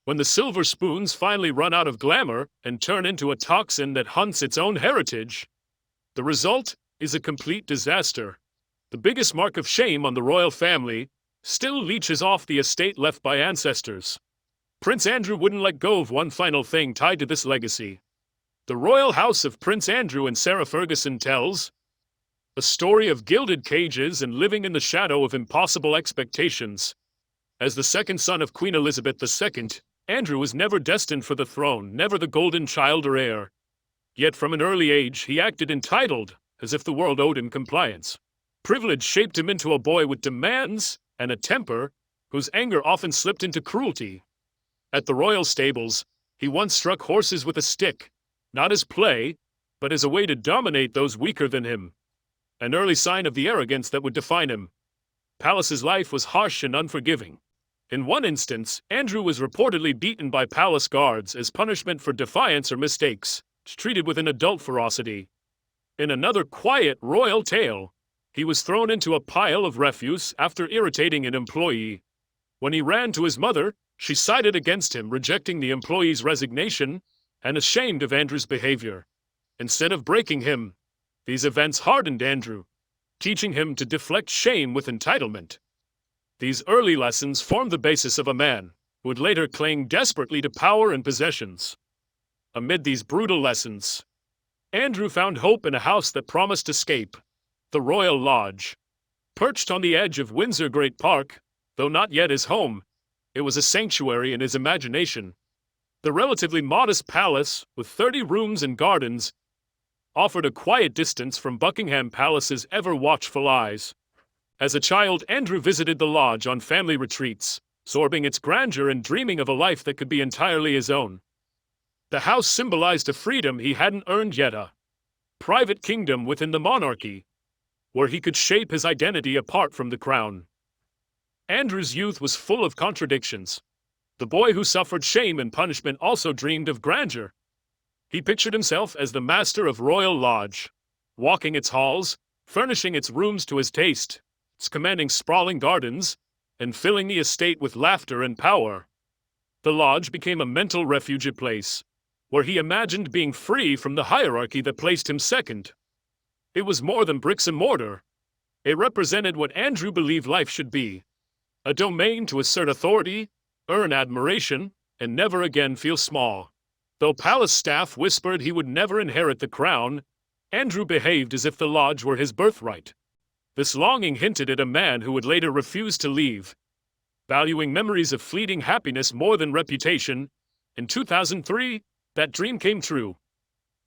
when the silver spoons finally run out of glamour and turn into a toxin that hunts its own heritage, the result is a complete disaster. The biggest mark of shame on the royal family still leeches off the estate left by ancestors. Prince Andrew wouldn't let go of one final thing tied to this legacy. The royal house of Prince Andrew and Sarah Ferguson tells a story of gilded cages and living in the shadow of impossible expectations. As the second son of Queen Elizabeth II, Andrew was never destined for the throne, never the golden child or heir. Yet from an early age, he acted entitled, as if the world owed him compliance. Privilege shaped him into a boy with demands and a temper whose anger often slipped into cruelty. At the royal stables, he once struck horses with a stick, not as play, but as a way to dominate those weaker than him. An early sign of the arrogance that would define him. Palace's life was harsh and unforgiving. In one instance, Andrew was reportedly beaten by palace guards as punishment for defiance or mistakes, treated with an adult ferocity. In another quiet royal tale, he was thrown into a pile of refuse after irritating an employee. When he ran to his mother, she sided against him, rejecting the employee's resignation and ashamed of Andrew's behavior. Instead of breaking him, these events hardened Andrew, teaching him to deflect shame with entitlement. These early lessons formed the basis of a man who would later cling desperately to power and possessions. Amid these brutal lessons, Andrew found hope in a house that promised escape, the Royal Lodge. Perched on the edge of Windsor Great Park, though not yet his home, it was a sanctuary in his imagination. The relatively modest palace, with 30 rooms and gardens, offered a quiet distance from Buckingham Palace's ever-watchful eyes. As a child, Andrew visited the lodge on family retreats, absorbing its grandeur and dreaming of a life that could be entirely his own. The house symbolized a freedom he hadn't earned yet, a private kingdom within the monarchy, where he could shape his identity apart from the crown. Andrew's youth was full of contradictions. The boy who suffered shame and punishment also dreamed of grandeur. He pictured himself as the master of Royal Lodge, walking its halls, furnishing its rooms to his taste, commanding sprawling gardens, and filling the estate with laughter and power. The lodge became a mental refuge place, where he imagined being free from the hierarchy that placed him second. It was more than bricks and mortar. It represented what Andrew believed life should be, a domain to assert authority, earn admiration, and never again feel small. Though palace staff whispered he would never inherit the crown, Andrew behaved as if the lodge were his birthright. This longing hinted at a man who would later refuse to leave. Valuing memories of fleeting happiness more than reputation, in 2003, that dream came true.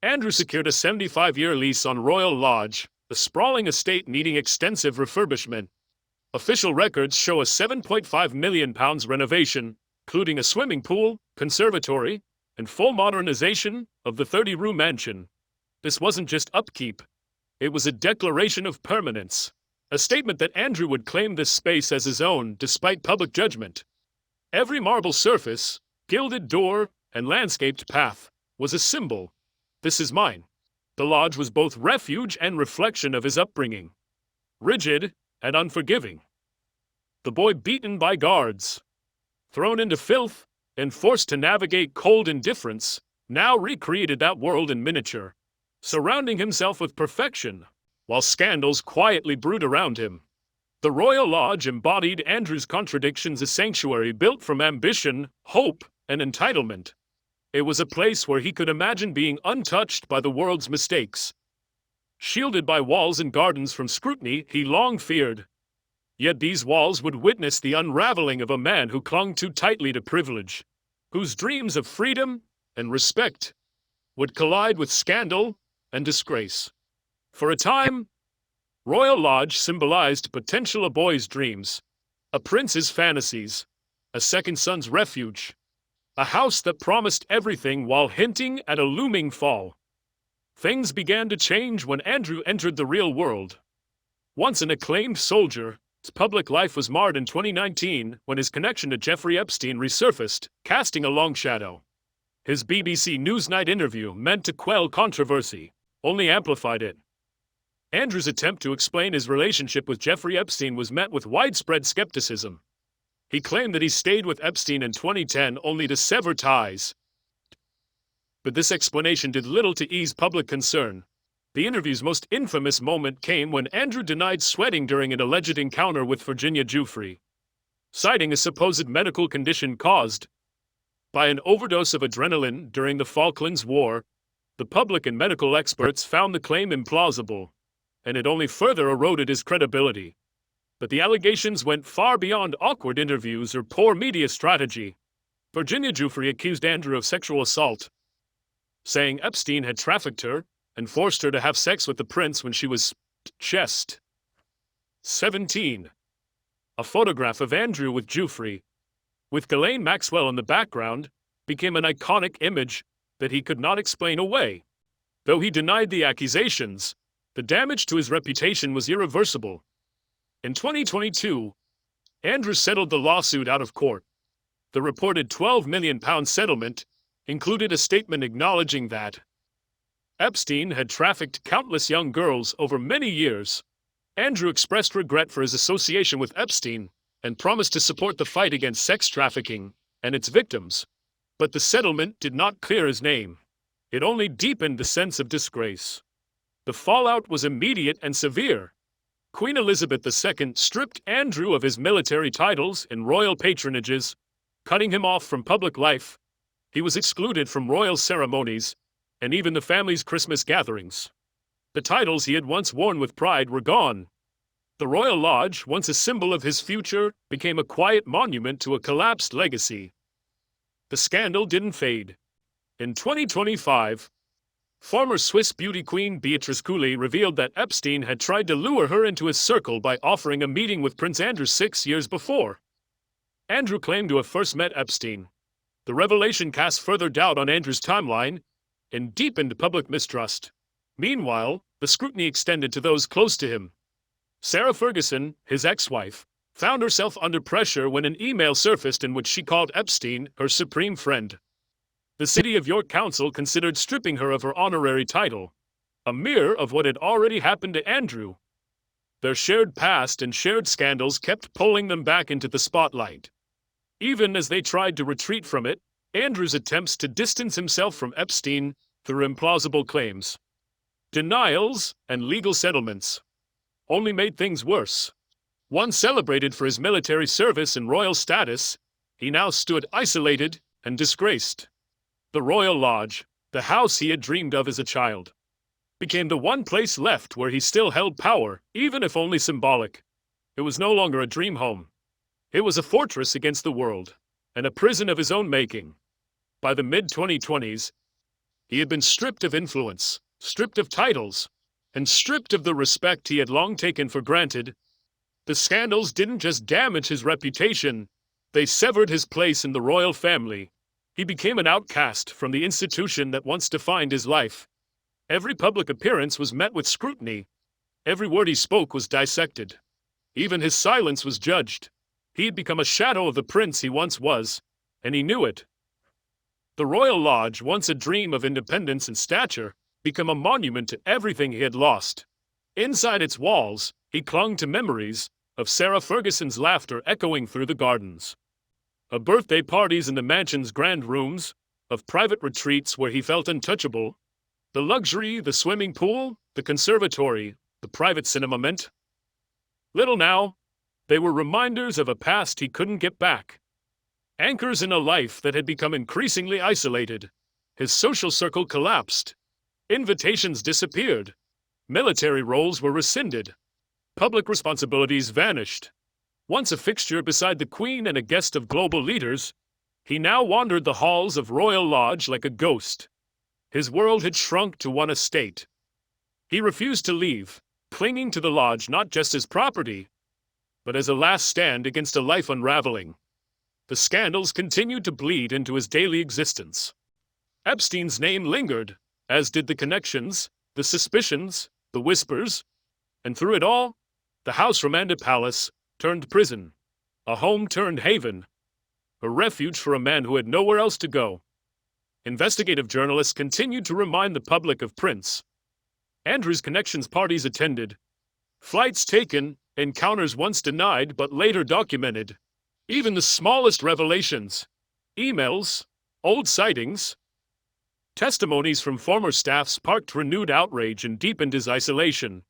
Andrew secured a 75-year lease on Royal Lodge, a sprawling estate needing extensive refurbishment. Official records show a £7.5 million renovation, including a swimming pool, conservatory, and full modernization of the 30-room mansion. This wasn't just upkeep. It was a declaration of permanence, a statement that Andrew would claim this space as his own despite public judgment. Every marble surface, gilded door, and landscaped path was a symbol. This is mine. The lodge was both refuge and reflection of his upbringing. Rigid and unforgiving. The boy beaten by guards, thrown into filth, and forced to navigate cold indifference, now recreated that world in miniature, surrounding himself with perfection, while scandals quietly brewed around him. The Royal Lodge embodied Andrew's contradictions, a sanctuary built from ambition, hope, and entitlement. It was a place where he could imagine being untouched by the world's mistakes. Shielded by walls and gardens from scrutiny he long feared. Yet these walls would witness the unraveling of a man who clung too tightly to privilege, whose dreams of freedom and respect would collide with scandal and disgrace. For a time, Royal Lodge symbolized potential a boy's dreams, a prince's fantasies, a second son's refuge, a house that promised everything while hinting at a looming fall. Things began to change when Andrew entered the real world. Once an acclaimed soldier, his public life was marred in 2019 when his connection to Jeffrey Epstein resurfaced, casting a long shadow. His BBC Newsnight interview, meant to quell controversy, only amplified it. Andrew's attempt to explain his relationship with Jeffrey Epstein was met with widespread skepticism. He claimed that he stayed with Epstein in 2010 only to sever ties. But this explanation did little to ease public concern. The interview's most infamous moment came when Andrew denied sweating during an alleged encounter with Virginia Giuffre, citing a supposed medical condition caused by an overdose of adrenaline during the Falklands War. The public and medical experts found the claim implausible, and it only further eroded his credibility. But the allegations went far beyond awkward interviews or poor media strategy. Virginia Giuffre accused Andrew of sexual assault, saying Epstein had trafficked her and forced her to have sex with the prince when she was just 17. A photograph of Andrew with Giuffre, with Ghislaine Maxwell in the background, became an iconic image that he could not explain away. Though he denied the accusations, the damage to his reputation was irreversible. In 2022, Andrew settled the lawsuit out of court. The reported £12 million settlement included a statement acknowledging that Epstein had trafficked countless young girls over many years. Andrew expressed regret for his association with Epstein and promised to support the fight against sex trafficking and its victims. But the settlement did not clear his name. It only deepened the sense of disgrace. The fallout was immediate and severe. Queen Elizabeth II stripped Andrew of his military titles and royal patronages, cutting him off from public life. He was excluded from royal ceremonies and even the family's Christmas gatherings. The titles he had once worn with pride were gone. The Royal Lodge, once a symbol of his future, became a quiet monument to a collapsed legacy. The scandal didn't fade. In 2025, former Swiss beauty queen Beatrice Cooley revealed that Epstein had tried to lure her into his circle by offering a meeting with Prince Andrew 6 years before. Andrew claimed to have first met Epstein. The revelation cast further doubt on Andrew's timeline and deepened public mistrust. Meanwhile, the scrutiny extended to those close to him. Sarah Ferguson, his ex-wife, found herself under pressure when an email surfaced in which she called Epstein her supreme friend. The City of York Council considered stripping her of her honorary title, a mirror of what had already happened to Andrew. Their shared past and shared scandals kept pulling them back into the spotlight. Even as they tried to retreat from it, Andrew's attempts to distance himself from Epstein through implausible claims, denials, and legal settlements only made things worse. Once celebrated for his military service and royal status, he now stood isolated and disgraced. The Royal Lodge, the house he had dreamed of as a child, became the one place left where he still held power, even if only symbolic. It was no longer a dream home. It was a fortress against the world, and a prison of his own making. By the mid-2020s, he had been stripped of influence, stripped of titles, and stripped of the respect he had long taken for granted. The scandals didn't just damage his reputation, they severed his place in the royal family. He became an outcast from the institution that once defined his life. Every public appearance was met with scrutiny. Every word he spoke was dissected. Even his silence was judged. He had become a shadow of the prince he once was, and he knew it. The Royal Lodge, once a dream of independence and stature, became a monument to everything he had lost. Inside its walls, he clung to memories of Sarah Ferguson's laughter echoing through the gardens, of birthday parties in the mansion's grand rooms, of private retreats where he felt untouchable. The luxury, the swimming pool, the conservatory, the private cinema meant little now. They were reminders of a past he couldn't get back. Anchors in a life that had become increasingly isolated. His social circle collapsed. Invitations disappeared. Military roles were rescinded. Public responsibilities vanished. Once a fixture beside the Queen and a guest of global leaders, he now wandered the halls of Royal Lodge like a ghost. His world had shrunk to one estate. He refused to leave, clinging to the lodge not just as property, but as a last stand against a life unraveling. The scandals continued to bleed into his daily existence. Epstein's name lingered, as did the connections, the suspicions, the whispers, and through it all, the House Romanda Palace turned prison, a home turned haven, a refuge for a man who had nowhere else to go. Investigative journalists continued to remind the public of Prince Andrew's connections, parties attended, flights taken, encounters once denied but later documented. Even the smallest revelations, emails, old sightings, testimonies from former staff sparked renewed outrage and deepened his isolation.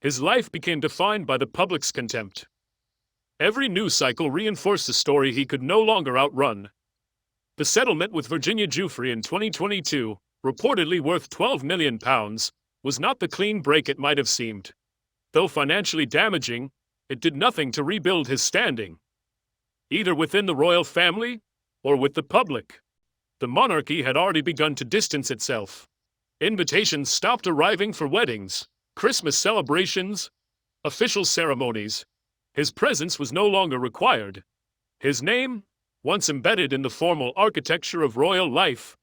His life became defined by the public's contempt. Every news cycle reinforced the story he could no longer outrun. The settlement with Virginia Giuffre in 2022, reportedly worth £12 million, was not the clean break it might have seemed. Though financially damaging, it did nothing to rebuild his standing, either within the royal family or with the public. The monarchy had already begun to distance itself. Invitations stopped arriving for weddings, Christmas celebrations, official ceremonies. His presence was no longer required. His name, once embedded in the formal architecture of royal life,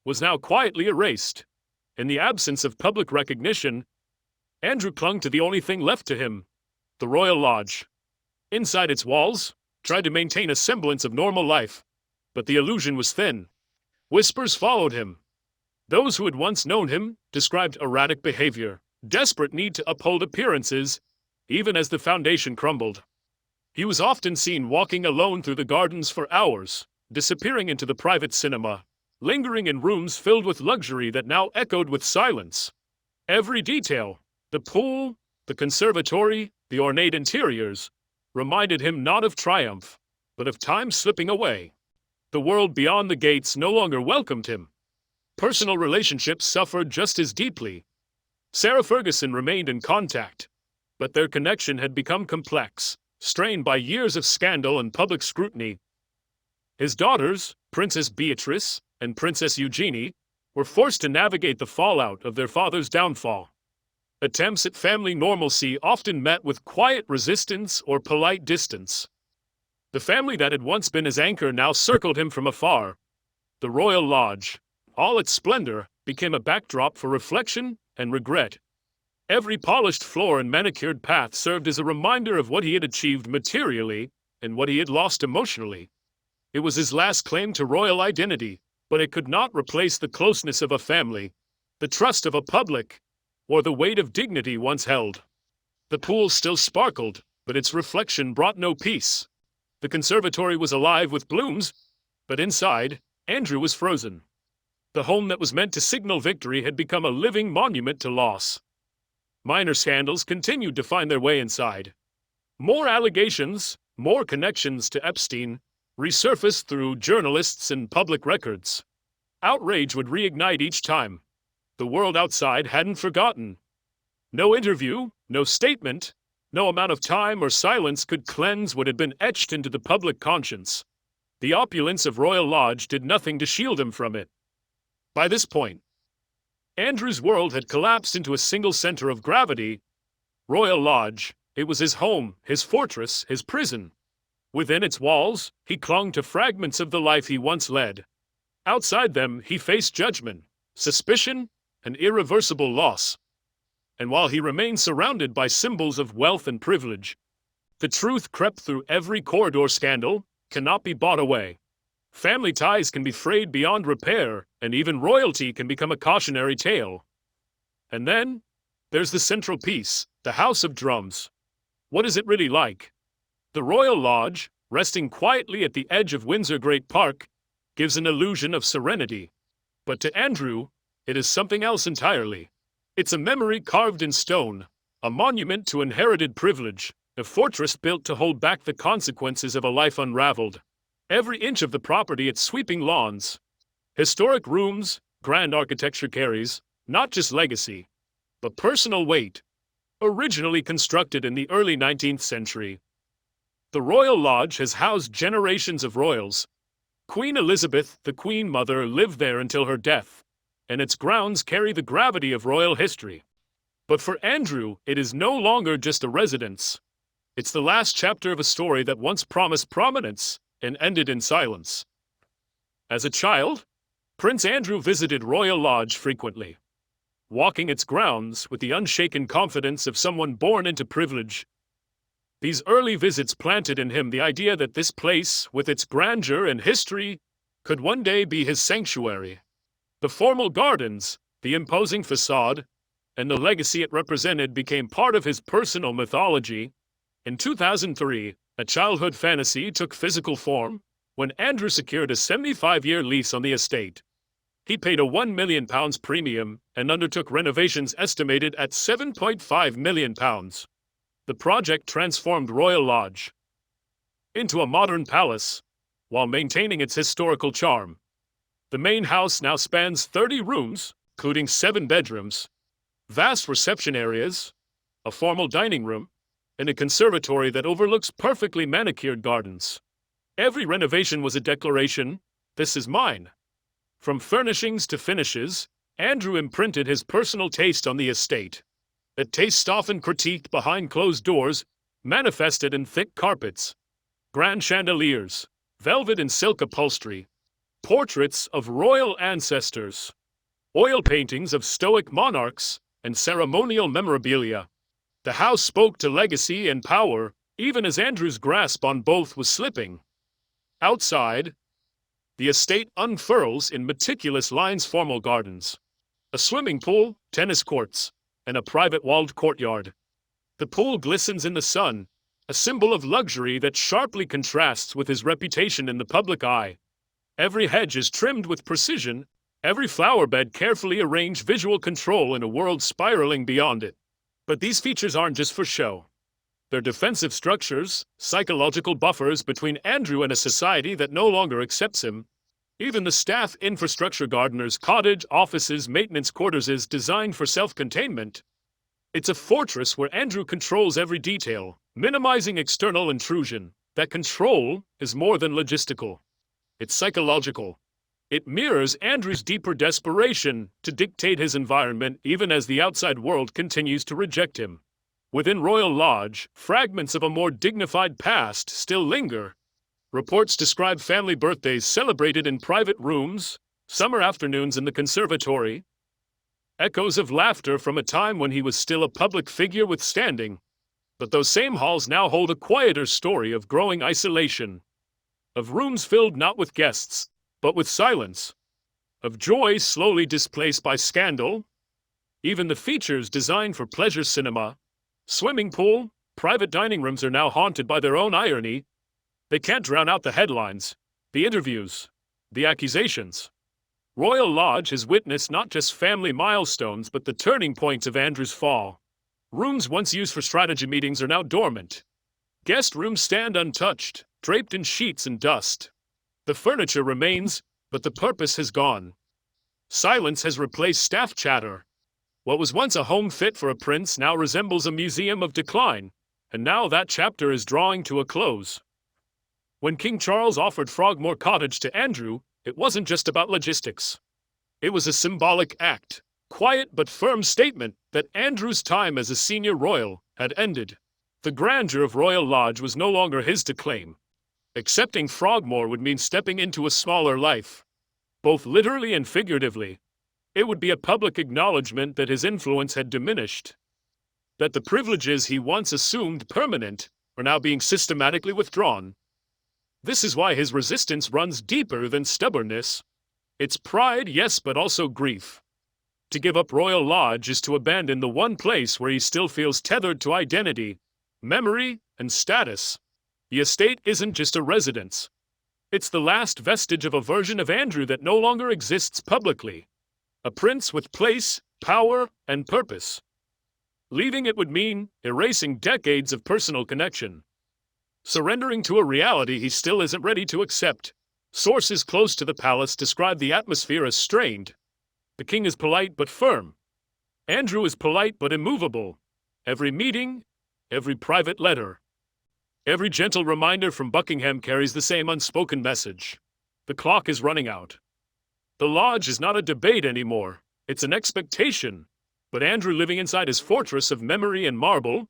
was now quietly erased. In the absence of public recognition, Andrew clung to the only thing left to him, the Royal Lodge. Inside its walls, tried to maintain a semblance of normal life, but the illusion was thin. Whispers followed him. Those who had once known him described erratic behavior, desperate need to uphold appearances, even as the foundation crumbled. He was often seen walking alone through the gardens for hours, disappearing into the private cinema, lingering in rooms filled with luxury that now echoed with silence. Every detail, the pool, the conservatory, the ornate interiors, reminded him not of triumph, but of time slipping away. The world beyond the gates no longer welcomed him. Personal relationships suffered just as deeply. Sarah Ferguson remained in contact, but their connection had become complex, strained by years of scandal and public scrutiny. His daughters, Princess Beatrice and Princess Eugenie, were forced to navigate the fallout of their father's downfall. Attempts at family normalcy often met with quiet resistance or polite distance. The family that had once been his anchor now circled him from afar. The Royal Lodge, all its splendor, became a backdrop for reflection and regret. Every polished floor and manicured path served as a reminder of what he had achieved materially and what he had lost emotionally. It was his last claim to royal identity, but it could not replace the closeness of a family, the trust of a public, or the weight of dignity once held. The pool still sparkled, but its reflection brought no peace. The conservatory was alive with blooms, but inside, Andrew was frozen. The home that was meant to signal victory had become a living monument to loss. Minor scandals continued to find their way inside. More allegations, more connections to Epstein, resurfaced through journalists and public records. Outrage would reignite each time. The world outside hadn't forgotten. No interview, no statement, no amount of time or silence could cleanse what had been etched into the public conscience. The opulence of Royal Lodge did nothing to shield him from it. By this point, Andrew's world had collapsed into a single center of gravity. Royal Lodge, it was his home, his fortress, his prison. Within its walls, he clung to fragments of the life he once led. Outside them, he faced judgment, suspicion, and irreversible loss. And while he remained surrounded by symbols of wealth and privilege, the truth crept through every corridor. Scandal cannot be bought away. Family ties can be frayed beyond repair, and even royalty can become a cautionary tale. And then, there's the central piece, the House of Drums. What is it really like? The Royal Lodge, resting quietly at the edge of Windsor Great Park, gives an illusion of serenity. But to Andrew, it is something else entirely. It's a memory carved in stone, a monument to inherited privilege, a fortress built to hold back the consequences of a life unraveled. Every inch of the property, its sweeping lawns, historic rooms, grand architecture carries, not just legacy, but personal weight. Originally constructed in the early 19th century, the Royal Lodge has housed generations of royals. Queen Elizabeth, the Queen Mother, lived there until her death, and its grounds carry the gravity of royal history. But for Andrew, it is no longer just a residence. It's the last chapter of a story that once promised prominence and ended in silence. As a child, Prince Andrew visited Royal Lodge frequently, walking its grounds with the unshaken confidence of someone born into privilege. These early visits planted in him the idea that this place, with its grandeur and history, could one day be his sanctuary. The formal gardens, the imposing facade, and the legacy it represented became part of his personal mythology. In 2003, a childhood fantasy took physical form when Andrew secured a 75-year lease on the estate. He paid a £1 million premium and undertook renovations estimated at £7.5 million. The project transformed Royal Lodge into a modern palace while maintaining its historical charm. The main house now spans 30 rooms, including 7 bedrooms, vast reception areas, a formal dining room, and a conservatory that overlooks perfectly manicured gardens. Every renovation was a declaration, "This is mine." From furnishings to finishes, Andrew imprinted his personal taste on the estate. A taste often critiqued behind closed doors, manifested in thick carpets, grand chandeliers, velvet and silk upholstery, portraits of royal ancestors, oil paintings of stoic monarchs, and ceremonial memorabilia. The house spoke to legacy and power, even as Andrew's grasp on both was slipping. Outside, the estate unfurls in meticulous lines, formal gardens, a swimming pool, tennis courts, and a private walled courtyard. The pool glistens in the sun, a symbol of luxury that sharply contrasts with his reputation in the public eye. Every hedge is trimmed with precision, every flower bed carefully arranged, visual control in a world spiraling beyond it. But these features aren't just for show. They're defensive structures, psychological buffers between Andrew and a society that no longer accepts him. Even the staff infrastructure, gardeners, cottage, offices, maintenance quarters is designed for self-containment. It's a fortress where Andrew controls every detail, minimizing external intrusion. That control is more than logistical. It's psychological. It mirrors Andrew's deeper desperation to dictate his environment even as the outside world continues to reject him. Within Royal Lodge, fragments of a more dignified past still linger. Reports describe family birthdays celebrated in private rooms, summer afternoons in the conservatory, echoes of laughter from a time when he was still a public figure with standing. But those same halls now hold a quieter story of growing isolation, of rooms filled not with guests, but with silence, of joy slowly displaced by scandal. Even the features designed for pleasure cinema, swimming pool, private dining rooms, are now haunted by their own irony. They can't drown out the headlines, the interviews, the accusations. Royal Lodge has witnessed not just family milestones but the turning points of Andrew's fall. Rooms once used for strategy meetings are now dormant. Guest rooms stand untouched, draped in sheets and dust. The furniture remains, but the purpose has gone. Silence has replaced staff chatter. What was once a home fit for a prince now resembles a museum of decline, and now that chapter is drawing to a close. When King Charles offered Frogmore Cottage to Andrew, it wasn't just about logistics. It was a symbolic act, quiet but firm statement that Andrew's time as a senior royal had ended. The grandeur of Royal Lodge was no longer his to claim. Accepting Frogmore would mean stepping into a smaller life, both literally and figuratively. It would be a public acknowledgement that his influence had diminished, that the privileges he once assumed permanent were now being systematically withdrawn. This is why his resistance runs deeper than stubbornness. It's pride, yes, but also grief. To give up Royal Lodge is to abandon the one place where he still feels tethered to identity, memory, and status. The estate isn't just a residence. It's the last vestige of a version of Andrew that no longer exists publicly. A prince with place, power, and purpose. Leaving it would mean erasing decades of personal connection. Surrendering to a reality he still isn't ready to accept. Sources close to the palace describe the atmosphere as strained. The king is polite but firm. Andrew is polite but immovable. Every meeting, every private letter, every gentle reminder from Buckingham carries the same unspoken message. The clock is running out. The lodge is not a debate anymore. It's an expectation. But Andrew, living inside his fortress of memory and marble,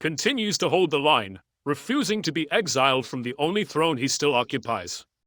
continues to hold the line, refusing to be exiled from the only throne he still occupies.